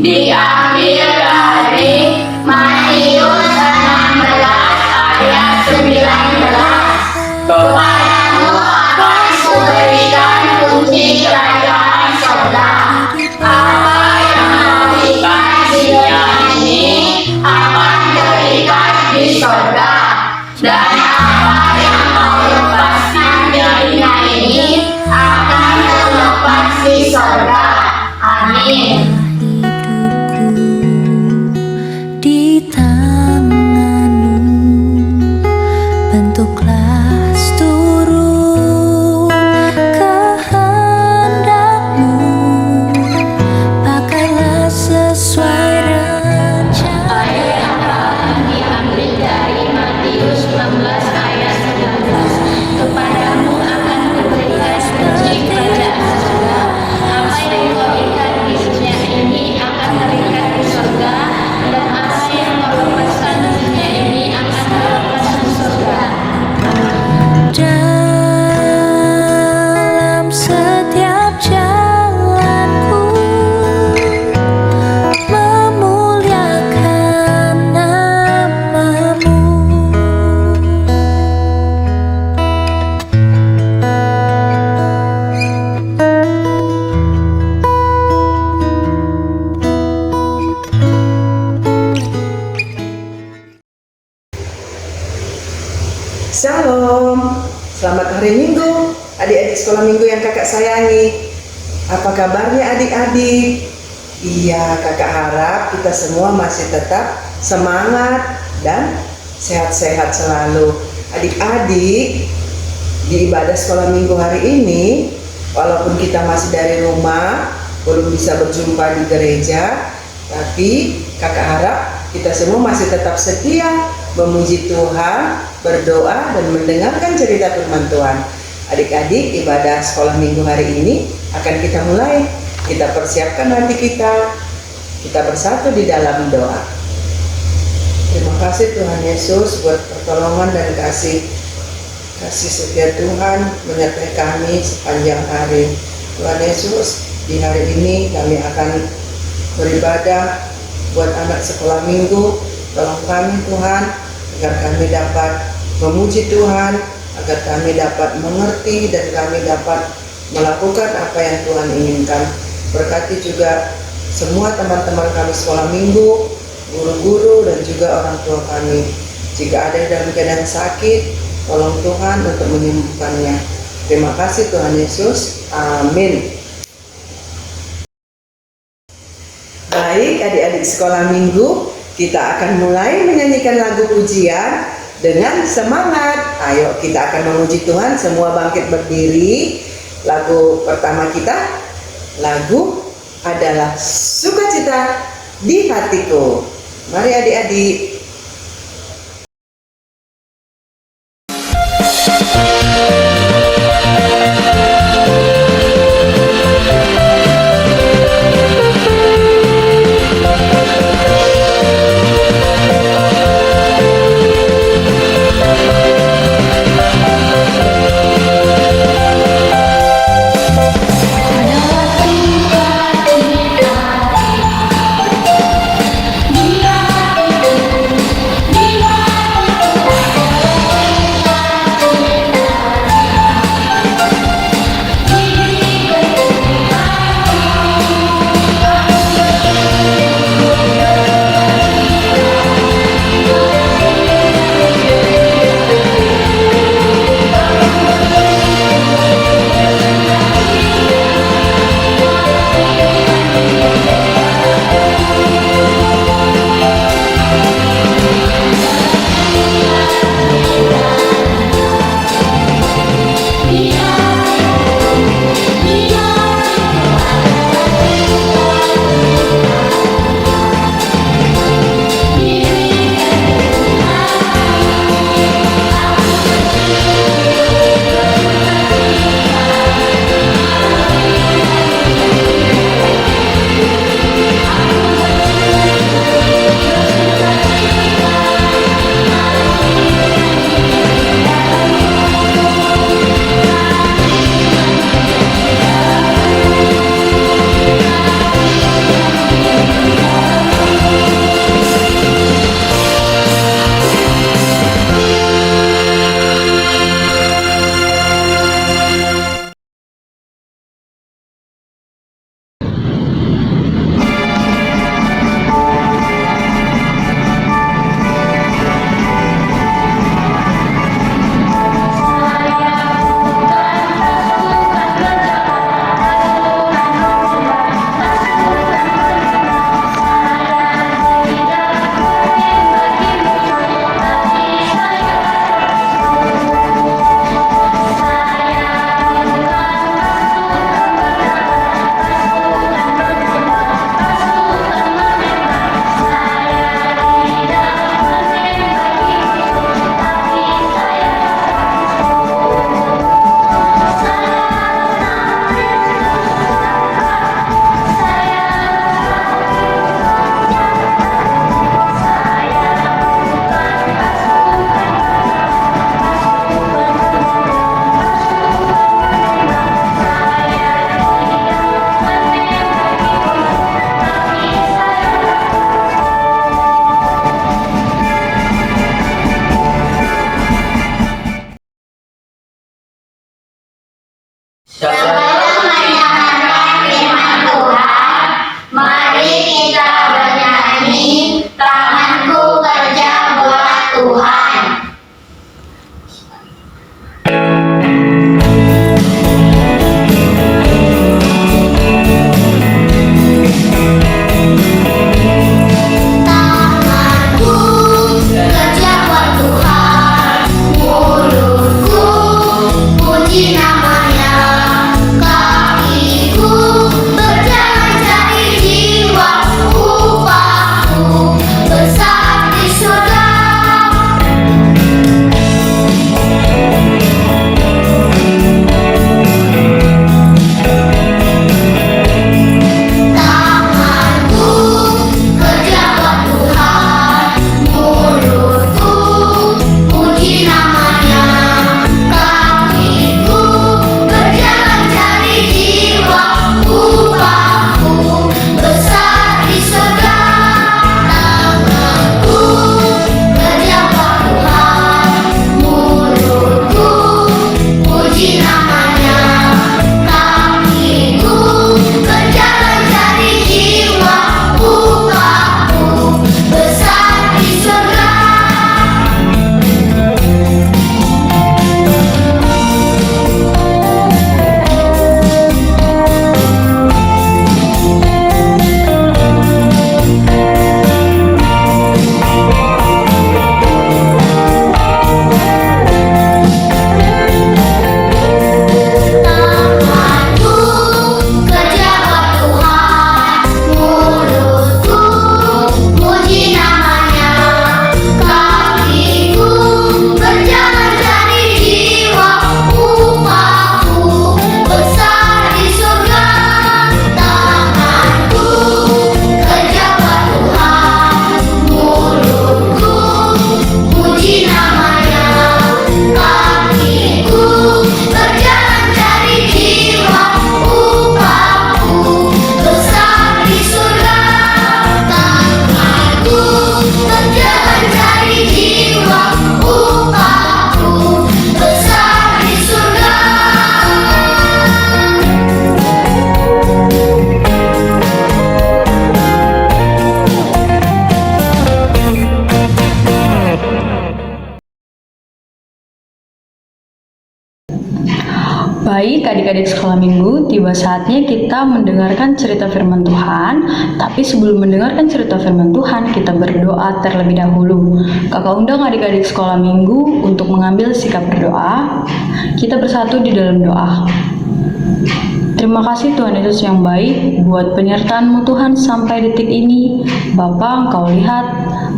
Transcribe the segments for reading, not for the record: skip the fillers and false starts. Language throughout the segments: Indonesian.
diambil dari Matius 16 ayat 19. Kepadamu akan kuberikan kunci kerajaan sorga. Apa yang kau ikat di dunia ini akan terikat di sorga, dan apa yang kau lepaskan di dunia ini akan terlepas di sorga. Amin. Di tanganmu bentuklah seturun kehendakmu, pakailah sesuai rencana. Ayat yang akan diambil dari Matius 16 ayat 19. Kepadamu akan kuberikan kunci kerajaan surga. Apa yang kau ikat di dunia ini akan terikat di surga, dan apa yang kau lepaskan di dunia ini akan terlepas di surga. Dalam setiap jalanku memuliakan namamu. Shalom, selamat hari Minggu, adik-adik sekolah minggu yang kakak sayangi. Apa kabarnya adik-adik? Iya, kakak harap kita semua masih tetap semangat dan sehat-sehat selalu. Adik-adik, di ibadah sekolah minggu hari ini, walaupun kita masih dari rumah, belum bisa berjumpa di gereja, tapi kakak harap kita semua masih tetap setia memuji Tuhan, berdoa, dan mendengarkan cerita firman Tuhan. Adik-adik, ibadah sekolah minggu hari ini akan kita mulai. Kita persiapkan hati kita bersatu di dalam doa. Terima kasih Tuhan Yesus buat pertolongan dan kasih setia Tuhan menyertai kami sepanjang hari. Tuhan Yesus, di hari ini kami akan beribadah buat anak sekolah minggu. Tolong kami Tuhan, agar kami dapat memuji Tuhan, agar kami dapat mengerti dan kami dapat melakukan apa yang Tuhan inginkan. Berkati juga semua teman-teman kami sekolah minggu, guru-guru, dan juga orang tua kami. Jika ada yang dalam keadaan sakit, tolong Tuhan untuk menyembuhkannya. Terima kasih Tuhan Yesus. Amin. Baik, adik-adik sekolah minggu, kita akan mulai menyanyikan lagu pujian dengan semangat. Ayo kita akan memuji Tuhan, semua bangkit berdiri. Lagu pertama kita, lagu adalah Sukacita di Hatiku. Mari adik-adik. Di hatiku Baik adik-adik sekolah minggu, tiba saatnya kita mendengarkan cerita firman Tuhan. Tapi sebelum mendengarkan cerita firman Tuhan, kita berdoa terlebih dahulu. Kakak undang adik-adik sekolah minggu untuk mengambil sikap berdoa. Kita bersatu di dalam doa. Terima kasih Tuhan Yesus yang baik buat penyertaan-Mu Tuhan sampai detik ini. Bapa, Engkau lihat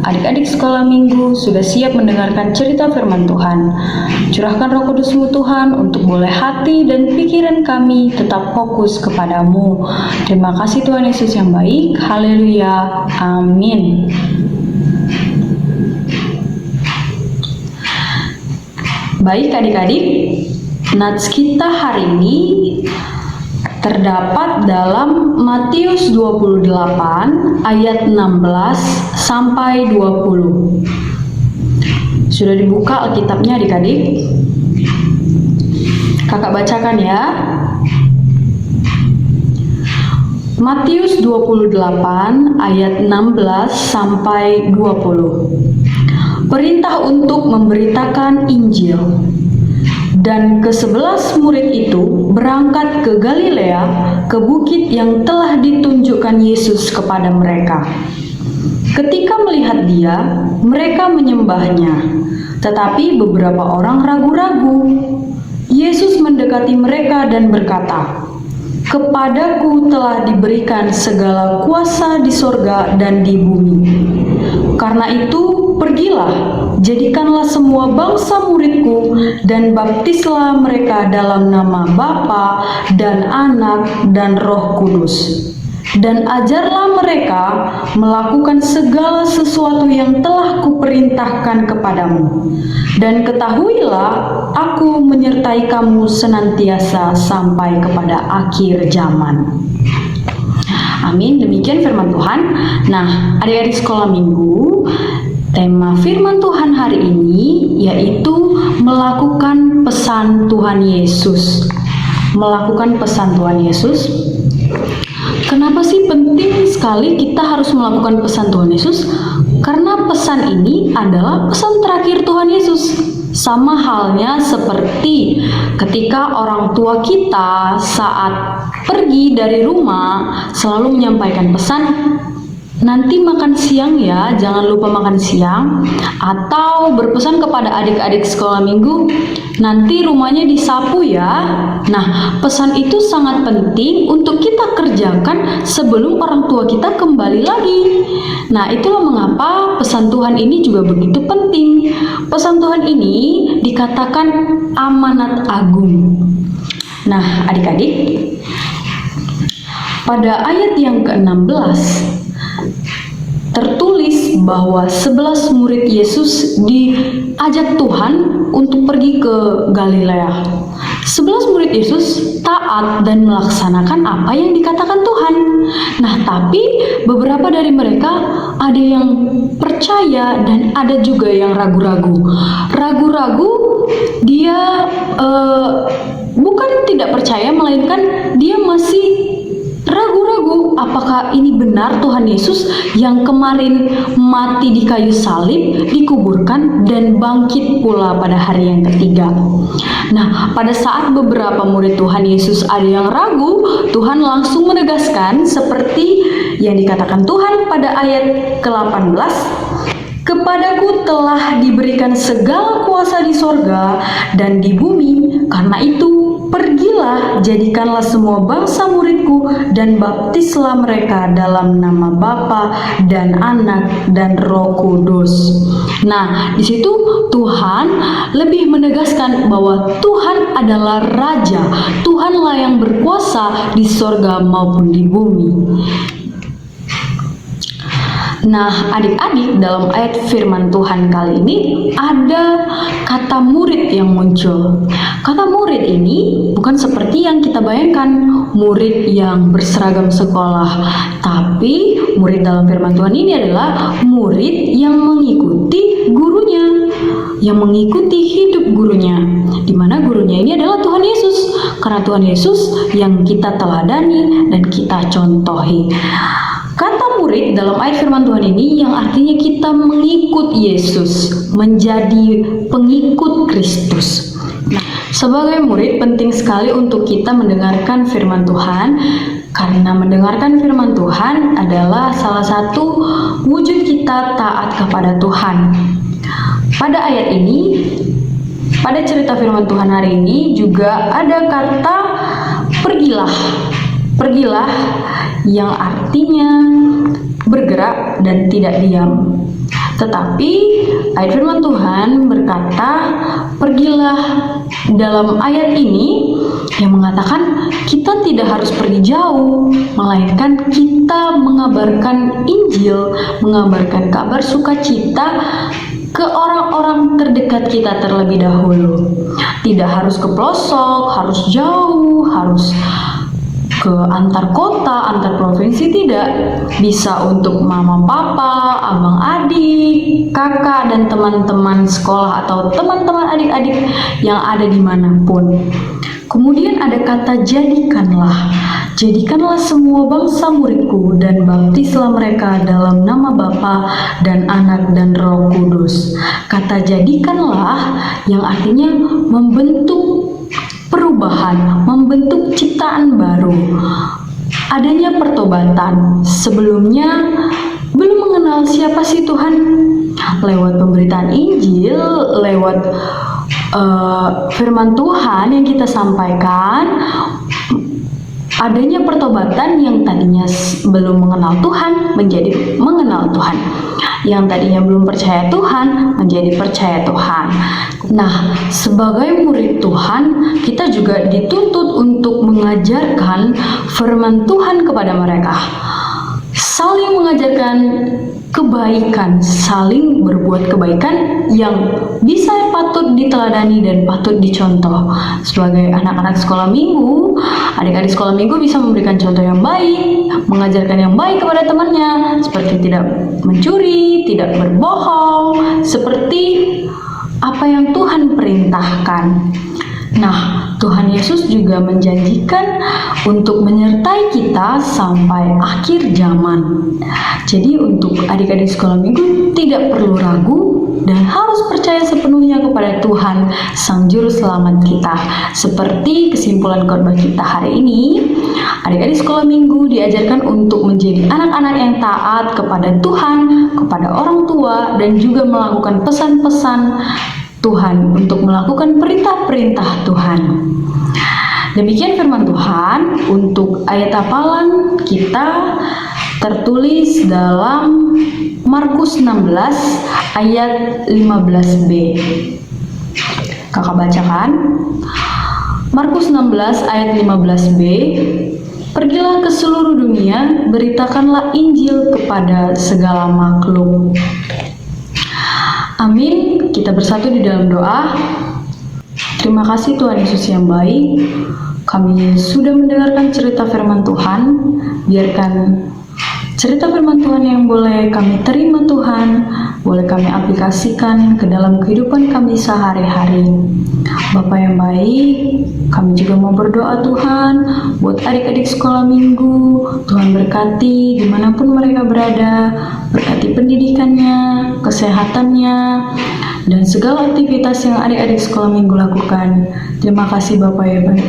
adik-adik sekolah minggu sudah siap mendengarkan cerita firman Tuhan. Curahkan Roh Kudus-Mu Tuhan untuk boleh hati dan pikiran kami tetap fokus kepadamu. Terima kasih Tuhan Yesus yang baik. Haleluya. Amin. Baik adik-adik, nats kita hari ini terdapat dalam Matius 28 ayat 16 sampai 20. Sudah dibuka Alkitabnya adik-adik? Kakak bacakan ya. Matius 28 ayat 16 sampai 20. Perintah untuk memberitakan Injil. Dan ke-11 murid itu berangkat ke Galilea, ke bukit yang telah ditunjukkan Yesus kepada mereka. Ketika melihat Dia, mereka menyembahnya, tetapi beberapa orang ragu-ragu. Yesus mendekati mereka dan berkata, "Kepadaku telah diberikan segala kuasa di sorga dan di bumi. Karena itu, pergilah, jadikanlah semua bangsa muridku dan baptislah mereka dalam nama Bapa dan Anak dan Roh Kudus. Dan ajarlah mereka melakukan segala sesuatu yang telah kuperintahkan kepadamu. Dan ketahuilah, aku menyertai kamu senantiasa sampai kepada akhir zaman." Amin. Demikian firman Tuhan. Nah, adik-adik sekolah minggu, tema firman Tuhan hari ini yaitu melakukan pesan Tuhan Yesus. Melakukan pesan Tuhan Yesus. Kenapa sih penting sekali kita harus melakukan pesan Tuhan Yesus? Karena pesan ini adalah pesan terakhir Tuhan Yesus. Sama halnya seperti ketika orang tua kita saat pergi dari rumah selalu menyampaikan pesan, "Nanti makan siang ya, jangan lupa makan siang." Atau berpesan kepada adik-adik sekolah minggu, "Nanti rumahnya disapu ya." Nah, pesan itu sangat penting untuk kita kerjakan sebelum orang tua kita kembali lagi. Nah, itulah mengapa pesan Tuhan ini juga begitu penting. Pesan Tuhan ini dikatakan amanat agung. Nah, adik-adik, pada ayat yang ke-16 tertulis bahwa 11 murid Yesus diajak Tuhan untuk pergi ke Galilea. 11 murid Yesus taat dan melaksanakan apa yang dikatakan Tuhan. Nah, tapi beberapa dari mereka ada yang percaya dan ada juga yang ragu-ragu. Ragu-ragu, dia bukan tidak percaya, melainkan dia masih ragu-ragu apakah ini benar Tuhan Yesus yang kemarin mati di kayu salib, dikuburkan dan bangkit pula pada hari yang ketiga. Nah, pada saat beberapa murid Tuhan Yesus ada yang ragu, Tuhan langsung menegaskan seperti yang dikatakan Tuhan pada ayat ke-18, "Kepadaku telah diberikan segala kuasa di sorga dan di bumi, karena itu pergilah, jadikanlah semua bangsa muridku dan baptislah mereka dalam nama Bapa dan Anak dan Roh Kudus." Nah, di situ Tuhan lebih menegaskan bahwa Tuhan adalah Raja, Tuhanlah yang berkuasa di sorga maupun di bumi. Nah, adik-adik, dalam ayat firman Tuhan kali ini ada kata murid yang muncul. Kata murid ini bukan seperti yang kita bayangkan, murid yang berseragam sekolah. Tapi murid dalam firman Tuhan ini adalah murid yang mengikuti gurunya, yang mengikuti hidup gurunya, di mana gurunya ini adalah Tuhan Yesus. Karena Tuhan Yesus yang kita teladani dan kita contohi. Kata murid dalam ayat firman Tuhan ini yang artinya kita mengikut Yesus, menjadi pengikut Kristus. Sebagai murid penting sekali untuk kita mendengarkan firman Tuhan, karena mendengarkan firman Tuhan adalah salah satu wujud kita taat kepada Tuhan. Pada ayat ini, pada cerita firman Tuhan hari ini juga ada kata pergilah. Pergilah yang artinya bergerak dan tidak diam. Tetapi ayat firman Tuhan berkata, pergilah dalam ayat ini yang mengatakan kita tidak harus pergi jauh, melainkan kita mengabarkan Injil, mengabarkan kabar sukacita ke orang-orang terdekat kita terlebih dahulu. Tidak harus ke pelosok, harus jauh, harus ke antar kota, antar provinsi, tidak. Bisa untuk mama, papa, abang, adik, kakak, dan teman-teman sekolah atau teman-teman adik-adik yang ada dimanapun. Kemudian ada kata jadikanlah. Jadikanlah semua bangsa muridku dan baptislah mereka dalam nama Bapa dan Anak dan Roh Kudus. Kata jadikanlah yang artinya membentuk perubahan, membentuk ciptaan baru. Adanya pertobatan. Sebelumnya belum mengenal siapa sih Tuhan. Lewat pemberitaan Injil, lewat firman Tuhan yang kita sampaikan, adanya pertobatan yang tadinya belum mengenal Tuhan menjadi mengenal Tuhan. Yang tadinya belum percaya Tuhan menjadi percaya Tuhan. Nah, sebagai murid Tuhan, kita juga dituntut untuk mengajarkan firman Tuhan kepada mereka. Saling mengajarkan kebaikan, saling berbuat kebaikan yang bisa patut diteladani dan patut dicontoh. Sebagai anak-anak sekolah minggu, adik-adik sekolah minggu bisa memberikan contoh yang baik, mengajarkan yang baik kepada temannya, seperti tidak mencuri, tidak berbohong, seperti apa yang Tuhan perintahkan. Nah, Tuhan Yesus juga menjanjikan untuk menyertai kita sampai akhir zaman. Jadi untuk adik-adik sekolah minggu tidak perlu ragu dan harus percaya sepenuhnya kepada Tuhan, Sang Juru Selamat kita. Seperti kesimpulan khotbah kita hari ini, adik-adik sekolah minggu diajarkan untuk menjadi anak-anak yang taat kepada Tuhan, kepada orang tua, dan juga melakukan pesan-pesan Tuhan, untuk melakukan perintah-perintah Tuhan. Demikian firman Tuhan. Untuk ayat hafalan kita tertulis dalam Markus 16 ayat 15b. Kakak bacakan. Markus 16 ayat 15b. Pergilah ke seluruh dunia, beritakanlah Injil kepada segala makhluk. Amin. Kita bersatu di dalam doa. Terima kasih Tuhan Yesus yang baik. Kami sudah mendengarkan cerita firman Tuhan. Biarkan cerita firman Tuhan yang boleh kami terima Tuhan, boleh kami aplikasikan ke dalam kehidupan kami sehari-hari. Bapa yang baik, kami juga mau berdoa Tuhan buat adik-adik sekolah minggu. Tuhan berkati dimanapun mereka berada, berkati pendidikannya, kesehatannya, dan segala aktivitas yang adik-adik sekolah minggu lakukan. Terima kasih Bapak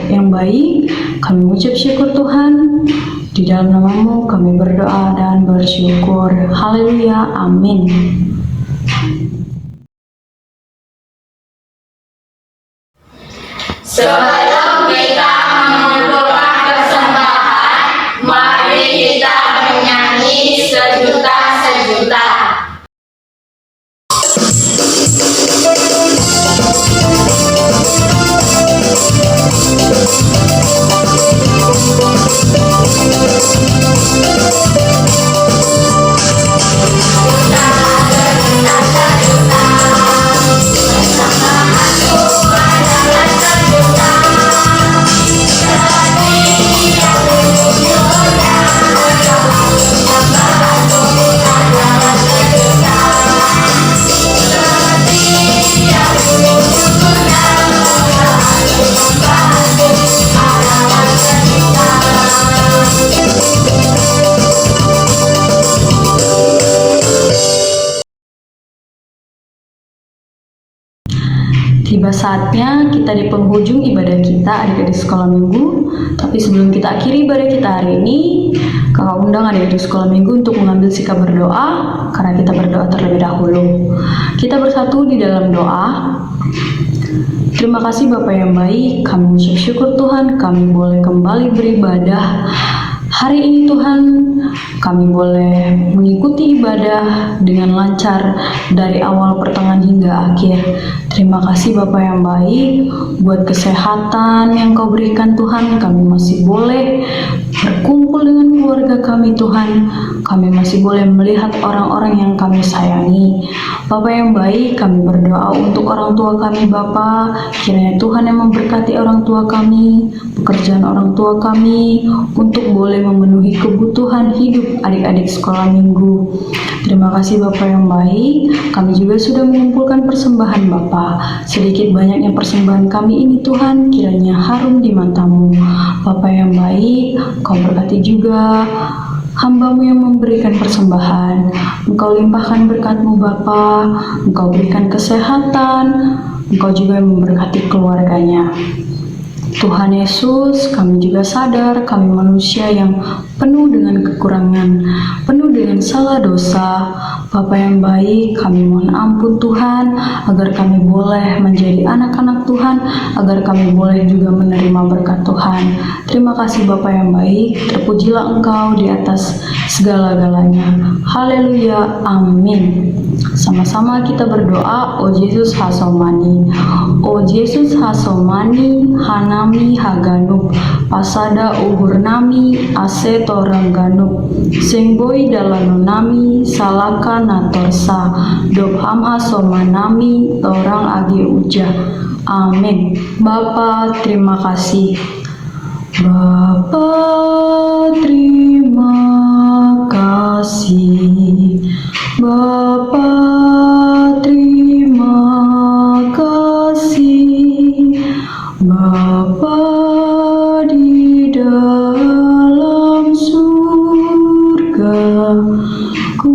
yang baik. Kami mengucap syukur Tuhan. Di dalam nama-Mu kami berdoa dan bersyukur. Haleluya. Amin. Sebelum kita mengumpulkan persembahan, mari kita menyanyi sejuta-sejuta. Persembahanku adalah sejuta. Tiba saatnya kita di penghujung ibadah kita adik-adik sekolah minggu. Tapi sebelum kita akhiri ibadah kita hari ini, kakak undang adik-adik sekolah minggu untuk mengambil sikap berdoa, karena kita berdoa terlebih dahulu. Kita bersatu di dalam doa. Terima kasih Bapa yang baik, kami mengucap syukur Tuhan, kami boleh kembali beribadah. Hari ini Tuhan, kami boleh mengikuti ibadah dengan lancar dari awal, pertengahan hingga akhir. Terima kasih Bapa yang baik buat kesehatan yang Kau berikan Tuhan. Kami masih boleh berkumpul dengan keluarga kami Tuhan. Kami masih boleh melihat orang-orang yang kami sayangi. Bapa yang baik, kami berdoa untuk orang tua kami Bapa. Kiranya Tuhan yang memberkati orang tua kami, pekerjaan orang tua kami, untuk boleh memenuhi kebutuhan hidup adik-adik sekolah minggu. Terima kasih Bapak yang baik. Kami juga sudah mengumpulkan persembahan Bapa. Sedikit banyaknya persembahan kami ini Tuhan, kiranya harum di mata-Mu. Bapa yang baik, Kau berkati juga hamba-Mu yang memberikan persembahan. Engkau limpahkan berkat-Mu Bapa, Engkau berikan kesehatan, Engkau juga yang memberkati keluarganya. Tuhan Yesus, kami juga sadar kami manusia yang penuh dengan kekurangan, penuh dengan salah dosa. Bapa yang baik, kami mohon ampun Tuhan, agar kami boleh menjadi anak-anak Tuhan, agar kami boleh juga menerima berkat Tuhan. Terima kasih Bapa yang baik, terpujilah Engkau di atas segala-galanya. Haleluya, amin. Sama-sama kita berdoa, O Yesus Hasomani, O Yesus Hasomani, Hanami Haganuk, Pasada Uhur Nami, Ase Torang Ganuk, Sengboi Dalanonami, Salaka Natorsa, Dobham Hasomanami, Torang Agi Uja. Amin. Bapa, terima kasih. Bapa, terima kasih. Bapa, terima kasih. Bapa di dalam surga, ku